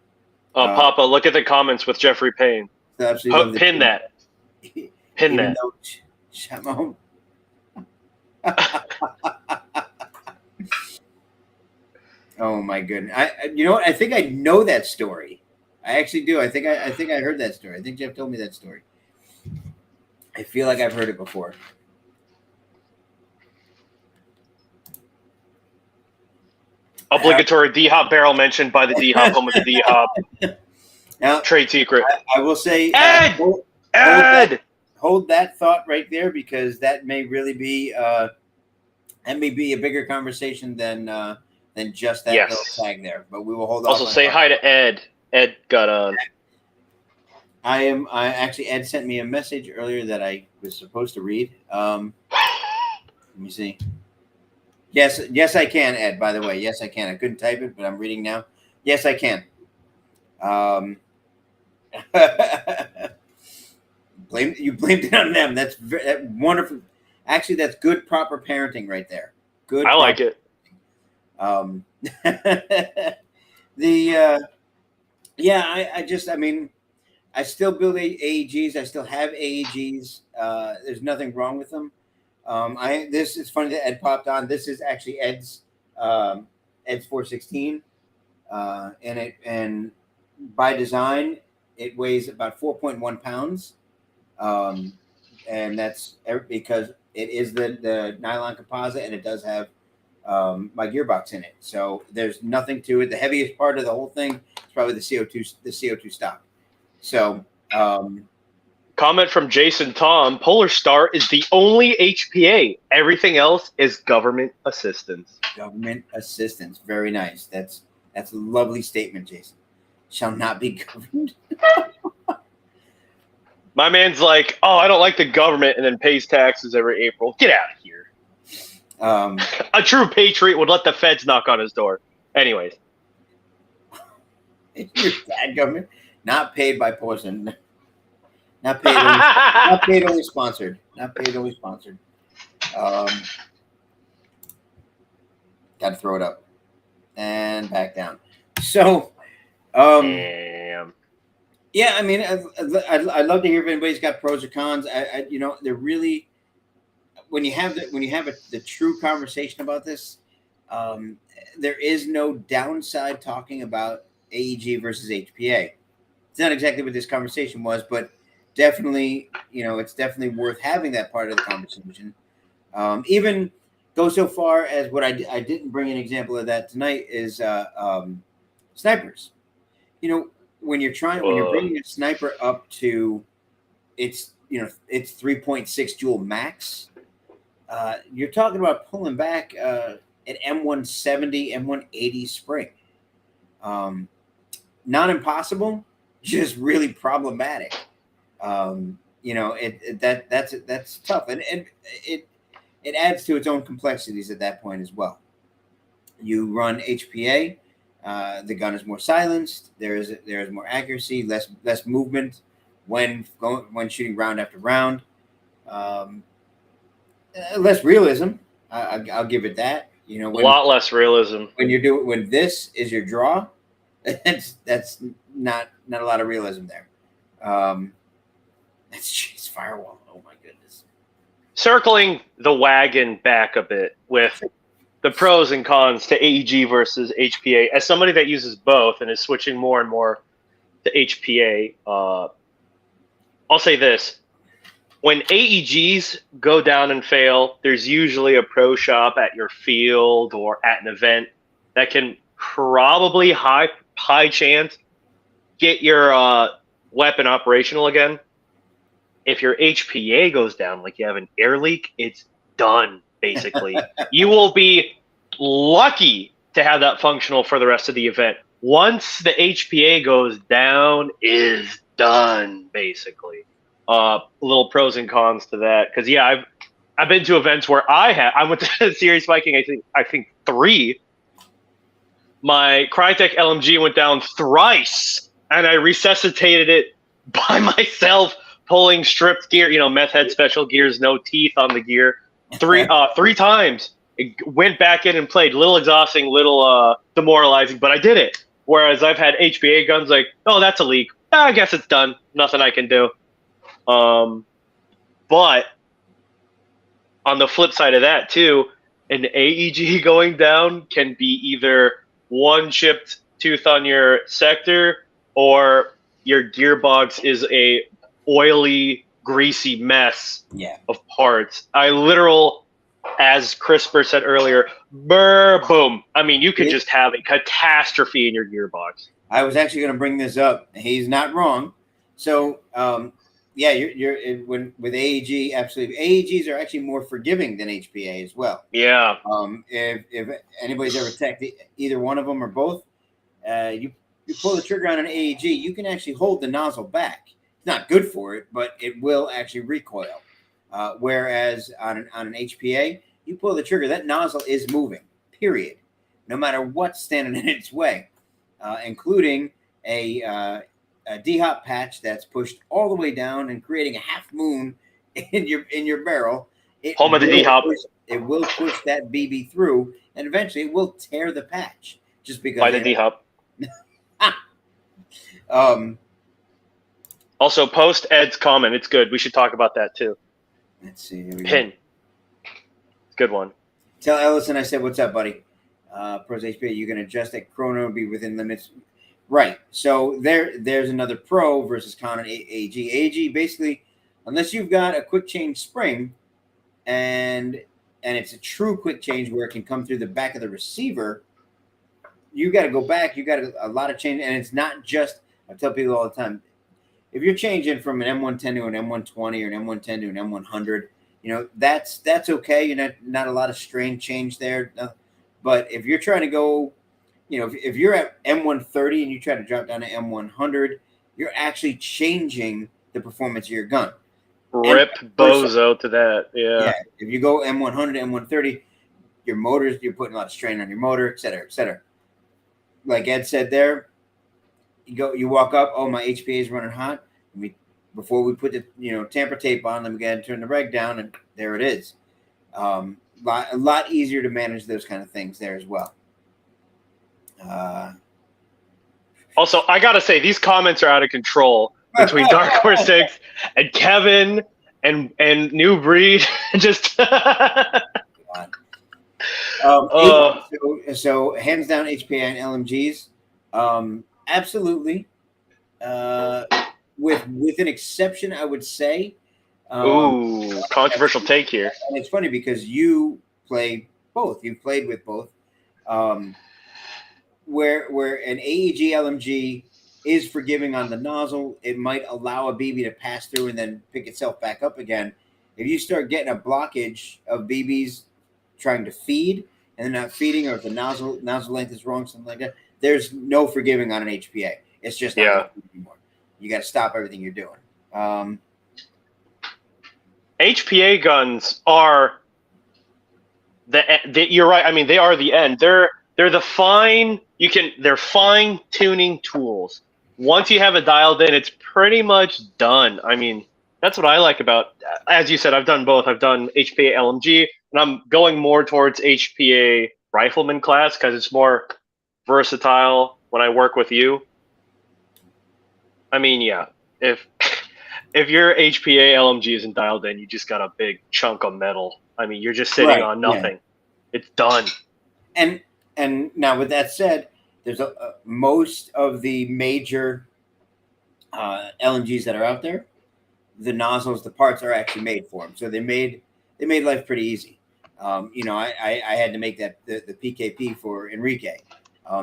Papa, look at the comments with Jeffrey Payne. Pin that. Pin that. Oh my goodness! You know what? I think I know that story. I actually do. I think I heard that story. I think Jeff told me that story. I feel like I've heard it before. Obligatory D-Hop barrel mentioned by the D-Hop home of the D-Hop. Now, trade secret. I will say, Ed! Hold that thought right there, because that may really be a bigger conversation than just that little tag there. But we will hold on. Also, say hi to Ed. Ed got on. Ed sent me a message earlier that I was supposed to read. Let me see. Yes, I can, Ed. By the way, yes, I can. I couldn't type it, but I'm reading now. Yes, I can. You blamed it on them. That's wonderful. Actually, that's good, proper parenting right there. Good. I like it. I still build AEGs. I still have AEGs. There's nothing wrong with them. This is funny that Ed popped on. This is actually Ed's 416, and by design it weighs about 4.1 pounds, and that's because it is the nylon composite, and it does have my gearbox in it. So there's nothing to it. The heaviest part of the whole thing is probably the CO2 stop. So. Comment from Jason Tom, Polar Star is the only HPA. Everything else is government assistance. Government assistance. Very nice. That's a lovely statement, Jason. Shall not be governed. My man's like, oh, I don't like the government, and then pays taxes every April. Get out of here. A true patriot would let the feds knock on his door. Anyways. Your bad government. Not paid by Poison. Not paid, only sponsored. Not paid, only sponsored. Got to throw it up and back down. So, damn. Yeah, I mean, I'd love to hear if anybody's got pros or cons. They're really, when you have the true conversation about this, there is no downside talking about AEG versus HPA. It's not exactly what this conversation was, but definitely, it's definitely worth having that part of the conversation. Even go so far as what I didn't bring an example of that tonight is snipers. When you're bringing a sniper up to its 3.6 joule max, you're talking about pulling back an M170, M180 spring. Not impossible, just really problematic. That's tough, and it adds to its own complexities at that point as well. You run HPA, the gun is more silenced. There is more accuracy, less movement when shooting round after round. Less realism. I'll give it that. A lot less realism when this is your draw. That's not a lot of realism there. That's Chase Firewall. Oh my goodness. Circling the wagon back a bit with the pros and cons to AEG versus HPA. As somebody that uses both and is switching more and more to HPA, I'll say this. When AEGs go down and fail, there's usually a pro shop at your field or at an event that can probably high chance get your weapon operational again. If your HPA goes down, like you have an air leak, it's done, basically. You will be lucky to have that functional for the rest of the event. Once the HPA goes down, is done, basically. little pros and cons to that. Because yeah, I've been to events where I went to Series Viking. I think 3. My Crytek LMG went down thrice, and I resuscitated it by myself, pulling stripped gear. Meth head special gears, no teeth on the gear. 3 times. It went back in and played. Little exhausting, little demoralizing, but I did it. Whereas I've had HPA guns like, oh, that's a leak. I guess it's done. Nothing I can do. But on the flip side of that too, an AEG going down can be either one chipped tooth on your sector or your gearbox is a oily, greasy mess of parts. As CRISPR said earlier, boom. I mean, you could just have a catastrophe in your gearbox. I was actually going to bring this up. He's not wrong. So, you're with AEG, absolutely. AEGs are actually more forgiving than HPA as well. Yeah. If anybody's ever teched either one of them or both, you pull the trigger on an AEG, you can actually hold the nozzle back. It's not good for it, but it will actually recoil. Whereas on an HPA, you pull the trigger, that nozzle is moving, period. No matter what's standing in its way, including a D-hop patch that's pushed all the way down and creating a half moon in your barrel. Home of the D-hop. It will push that BB through, and eventually it will tear the patch just because. By the D-hop. Also, post Ed's comment. It's good. We should talk about that too. Let's see. Here we Pin. Go. Good one. Tell Ellison I said, what's up, buddy? Pros HPA, you can adjust that chrono, be within limits. Right. So there's another pro versus con and AEG. AEG, basically, unless you've got a quick change spring and it's a true quick change where it can come through the back of the receiver, you got to go back. You got a lot of change. And it's not just, I tell people all the time, if you're changing from an M110 to an M120 or an M110 to an M100, that's okay. You're not a lot of strain change there. But if you're trying to go, if you're at M130 and you try to drop down to M100, you're actually changing the performance of your gun. Rip bozo to that. Yeah. If you go M100 to M130, you're putting a lot of strain on your motor, et cetera, et cetera. Like Ed said there, you walk up, oh, my HPA is running hot. Before we put the tamper tape on, let me go ahead and turn the reg down, and there it is. A lot easier to manage those kind of things there as well. Also, I gotta say, these comments are out of control between Dark Horse 6 and Kevin and New Breed. Just so hands down HPA and LMGs. Absolutely. With an exception, I would say. Controversial take here. And it's funny because you play both. You've played with both. Where an AEG LMG is forgiving on the nozzle, it might allow a BB to pass through and then pick itself back up again. If you start getting a blockage of BBs trying to feed and they're not feeding, or if the nozzle length is wrong, something like that, there's no forgiving on an HPA. It's just not anymore. You got to stop everything you're doing. HPA guns are you're right. I mean, they are the end. They're they're fine tuning tools. Once you have it dialed in, it's pretty much done. I mean, that's what I like about, as you said, I've done both. I've done HPA LMG, and I'm going more towards HPA rifleman class because it's more versatile when I work with you. I mean, yeah, if your HPA LMG isn't dialed in, you just got a big chunk of metal. I mean, you're just sitting on nothing. Yeah. It's done. And now with that said, there's most of the major LMGs that are out there, the nozzles, the parts are actually made for them. So they made life pretty easy. I had to make that the PKP for Enrique.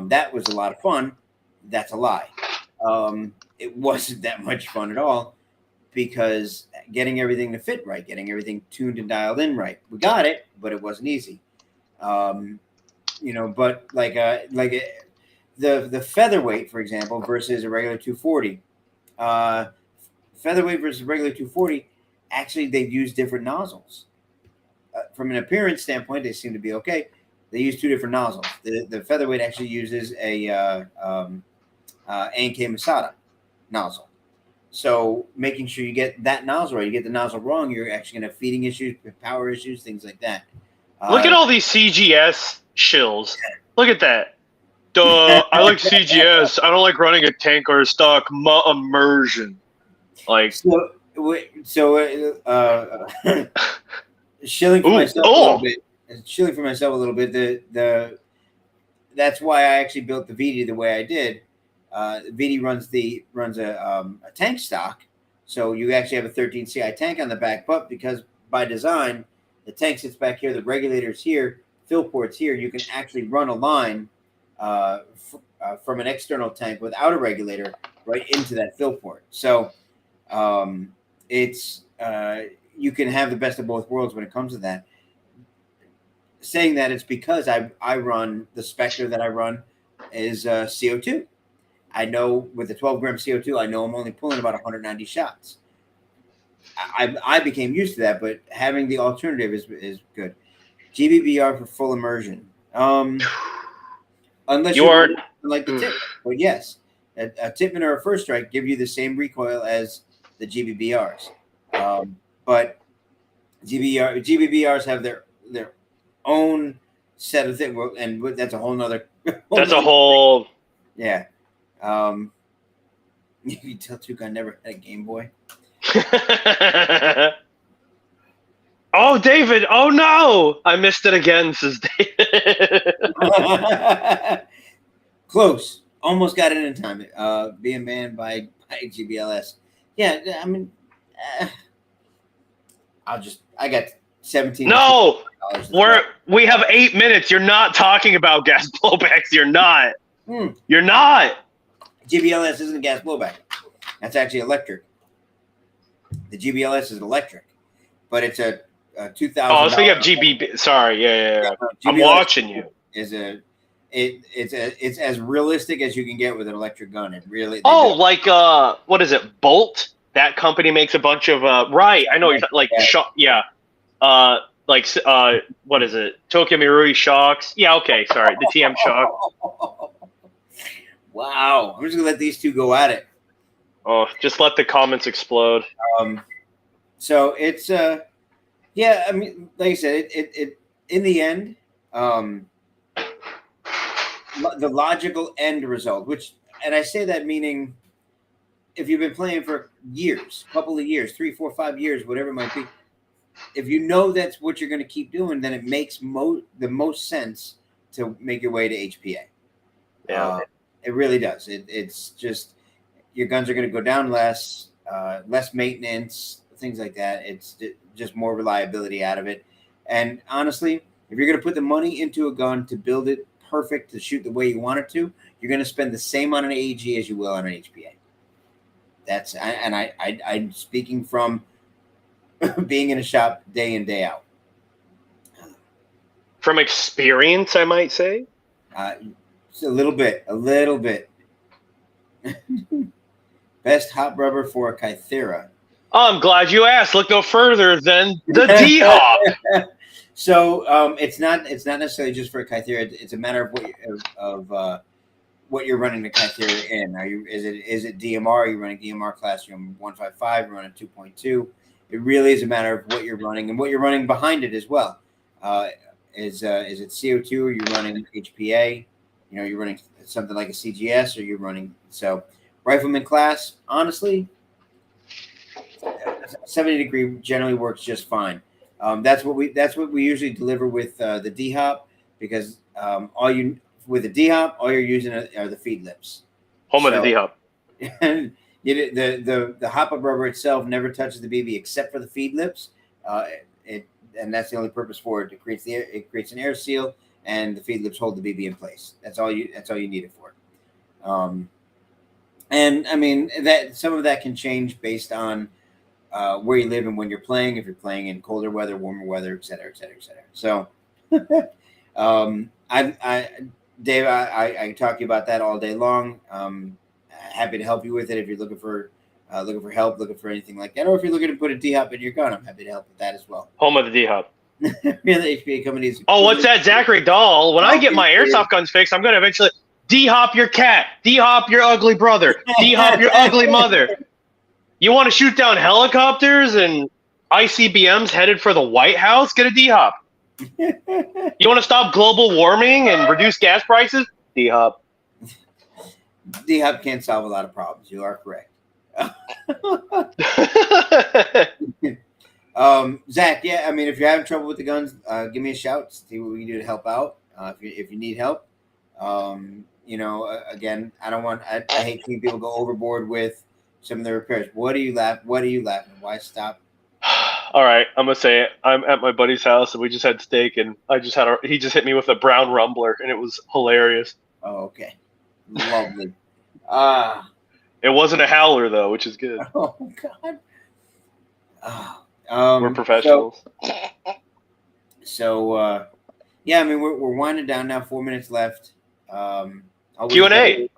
That was a lot of fun. That's a lie. It wasn't that much fun at all because getting everything to fit right, getting everything tuned and dialed in right. We got it, but it wasn't easy. But the featherweight, for example, versus a regular 240, featherweight versus regular 240, actually they've used different nozzles. From an appearance standpoint, they seem to be okay. They use two different nozzles. The featherweight actually uses a A&K Masada nozzle. So making sure you get that nozzle right, you get the nozzle wrong, you're actually going to have feeding issues, power issues, things like that. Look at all these CGS shills. Look at that. Duh, I like CGS. I don't like running a tank or a stock immersion. Like shilling for myself a little bit. Shilling for myself a little bit. That's why I actually built the VD the way I did. VD runs a tank stock, so you actually have a 13 CI tank on the back. But because by design, the tank sits back here, the regulator's here, fill port's here. You can actually run a line from an external tank without a regulator right into that fill port. So it's you can have the best of both worlds when it comes to that. Saying that, it's because I run the Spectre that I run is CO2. I know with the 12 gram CO2, I know I'm only pulling about 190 shots. I became used to that, but having the alternative is good. GBBR for full immersion. Unless you are like the tip, but yes, a Tipman or a First Strike give you the same recoil as the GBBRs. But GBBRs have their own set of things, and that's a whole nother. That's a whole. Yeah. You can tell Toucan never had a Game Boy. Oh, David! Oh no! I missed it again, says David. Close. Almost got it in time. Being banned by GBLS. Yeah, I mean, I got 17. No! We have 8 minutes. You're not talking about gas blowbacks. You're not. You're not. GBLS isn't a gas blowback. That's actually electric. The GBLS is electric, but it's a 2000. Oh, so you have GB. Sorry, yeah. I'm watching you. It's as realistic as you can get with an electric gun. It really. Like what is it? Bolt. That company makes a bunch of right. I know you're like yeah. Like what is it? Tokyo Mirui shocks. Yeah. Okay. Sorry. The TM shock. Wow. I'm just gonna let these two go at it. Oh, just let the comments explode. So it's yeah, I mean, like I said, it in the end, the logical end result, and I say that meaning if you've been playing for years, a couple of years, 3, 4, 5 years, whatever it might be, if you know that's what you're going to keep doing, then it makes the most sense to make your way to HPA. Yeah. It really does. It's just your guns are going to go down less maintenance, things like that. It's just more reliability out of it. And honestly, if you're going to put the money into a gun to build it perfect to shoot the way you want it to, you're going to spend the same on an AEG as you will on an HPA. I'm speaking from being in a shop day in, day out. From experience, I might say. A little bit. Best hop rubber for a Kythera. Oh, I'm glad you asked. Look no further than the D-Hop. So it's not necessarily just for a Kythera. It's a matter of what you're running the Kythera in. Is it DMR? Are you running DMR class? You're 155. You're running 2.2. It really is a matter of what you're running and what you're running behind it as well. Is it CO2 or you're running HPA? You know, you're running something like a CGS or you're running rifleman class. Honestly, 70 degree generally works just fine. That's what we usually deliver with the D-Hop because with the D-Hop, all you're using are the feed lips. Home of the D-Hop. And the hop-up rubber itself never touches the BB except for the feed lips. And that's the only purpose for it. It creates an air seal, and the feed lips hold the BB in place. That's all you need it for. And I mean that some of that can change based on where you live and when you're playing. If you're playing in colder weather, warmer weather, et cetera, et cetera, et cetera. So, Dave, I can talk to you about that all day long. Happy to help you with it if you're looking for looking for help, looking for anything like that, or if you're looking to put a D-hop in your gun, I'm happy to help with that as well. Home of the D-Hop. HPA companies. Oh, what's that, Zachary Doll? When I get my airsoft guns fixed, I'm gonna eventually D-hop your cat, D-hop your ugly brother, D-hop your ugly mother. You want to shoot down helicopters and ICBMs headed for the White House? Get a D-hop. You want to stop global warming and reduce gas prices? D-hop. D-hop can't solve a lot of problems. You are correct. Zach, yeah, I mean, if you're having trouble with the guns, give me a shout. See what we can do to help out. If you need help, again, I hate seeing people go overboard with some of the repairs. What are you laughing? Why stop? All right, I'm gonna say it. I'm at my buddy's house and we just had steak, and he just hit me with a brown rumbler, and it was hilarious. Oh, okay, lovely. It wasn't a howler though, which is good. Oh God. We're professionals. So yeah, I mean, we're winding down now. 4 minutes left. Q&A.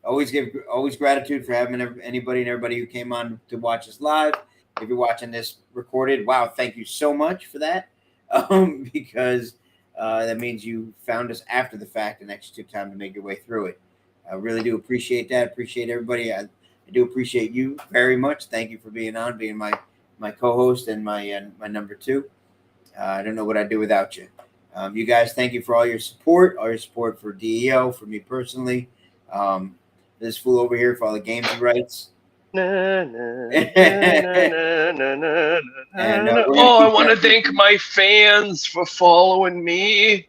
Always gratitude for having anybody and everybody who came on to watch us live. If you're watching this recorded, wow, thank you so much for that. Because that means you found us after the fact and actually took time to make your way through it. I really do appreciate that. Appreciate everybody. I do appreciate you very much. Thank you for being on, being my co-host and my number two. I don't know what I'd do without you. You guys, thank you for all your support for DEO, for me personally. This fool over here for all the games he writes. I want to thank my fans for following me.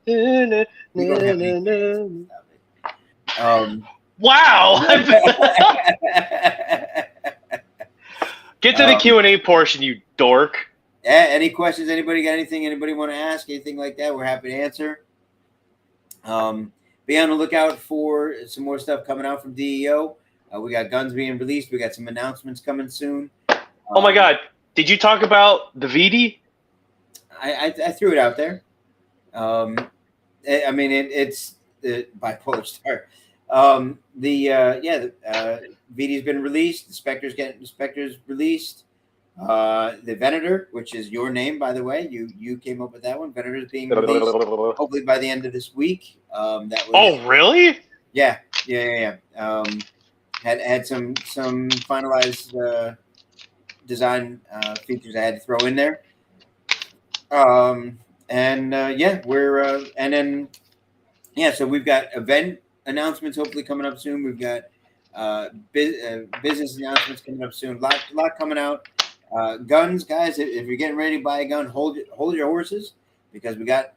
Wow! Get to the Q&A portion, you dork. Yeah, any questions? Anybody got anything? Anybody want to ask? Anything like that? We're happy to answer. Be on the lookout for some more stuff coming out from DEO. We got guns being released. We got some announcements coming soon. Oh my God! Did you talk about the VD? I threw it out there. I mean, it's the bipolar star. VD's been released. The Spectre's released. The Venator, which is your name, by the way, you came up with that one. Venator's being released hopefully by the end of this week. Oh, really? Yeah. Had some finalized design features I had to throw in there. So we've got event announcements hopefully coming up soon. We've got business announcements coming up soon. Lot coming out. Guns, guys. If you're getting ready to buy a gun, hold your horses, because we got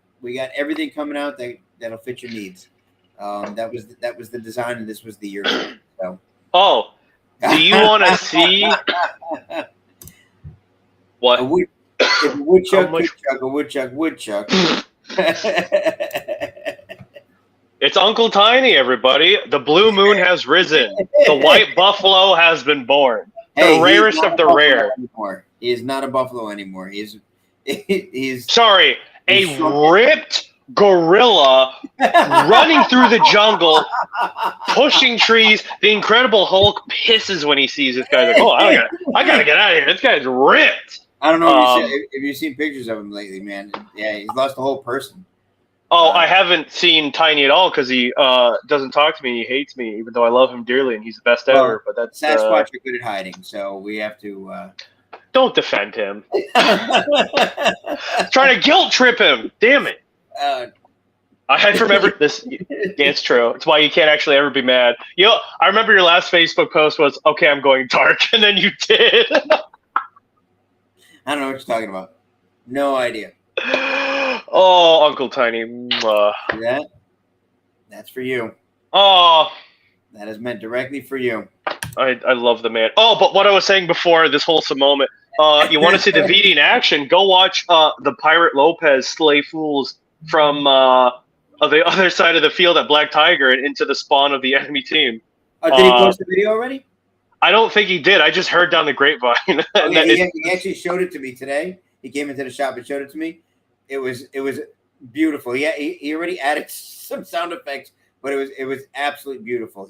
everything coming out that'll fit your needs. That was the design, and this was the year. So. Oh, do you want to see what? A woodchuck, woodchuck. It's Uncle Tiny, everybody. The blue moon has risen. The white buffalo has been born. The rarest of the rare. Anymore. He is not a buffalo anymore. He's ripped gorilla running through the jungle, pushing trees. The Incredible Hulk pisses when he sees this guy. Like, oh, I gotta get out of here. This guy's ripped. I don't know if you've seen pictures of him lately, man. Yeah, he's lost the whole person. Oh, I haven't seen Tiny at all because he doesn't talk to me. He hates me, even though I love him dearly and he's the best ever. But that's Sasquatch are good at hiding, so we have to. Don't defend him. Trying to guilt trip him. Damn it. I had to remember this. Yeah, it's true. It's why you can't actually ever be mad. I remember your last Facebook post was, "Okay, I'm going dark," and then you did. I don't know what you're talking about. No idea. Oh, Uncle Tiny. That's for you. Oh. That is meant directly for you. I love the man. Oh, but what I was saying before this wholesome moment, you want to see the VD in action, go watch the Pirate Lopez slay fools from the other side of the field at Black Tiger and into the spawn of the enemy team. Did he post the video already? I don't think he did. I just heard down the grapevine. He actually showed it to me today. He came into the shop and showed it to me. It was beautiful. Yeah, he already added some sound effects, but it was absolutely beautiful.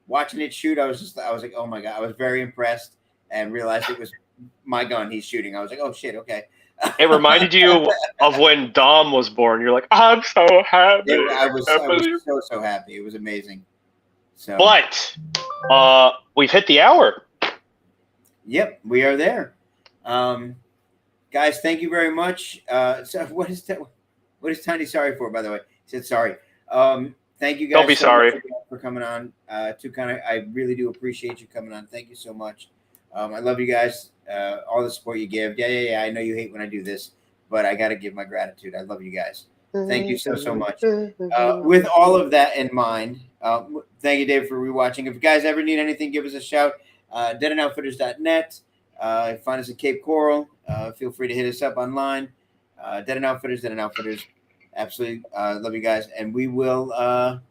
Watching it shoot, I was like, oh my God, I was very impressed. and realized it was my gun he's shooting. I was like, oh shit, okay. It reminded you of when Dom was born. You're like, I'm so happy. I was so happy. It was amazing. So, but we've hit the hour. Yep, we are there. Guys, thank you very much. So what is that? What is Tiny sorry for, by the way? He said sorry. Thank you guys. Don't be sorry for coming on. Toucan, I really do appreciate you coming on. Thank you so much. I love you guys. All the support you give. Yeah. I know you hate when I do this, but I got to give my gratitude. I love you guys. Thank you so much. With all of that in mind, thank you, Dave, for rewatching. If you guys ever need anything, give us a shout. deadandoutfitters.net. Find us at Cape Coral. Feel free to hit us up online. Dead and Outfitters. Absolutely love you guys, and we will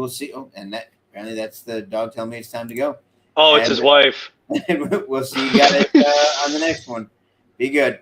see. Oh, and that apparently that's the dog telling me it's time to go. Oh, it's his wife. We'll see you guys on the next one. Be good.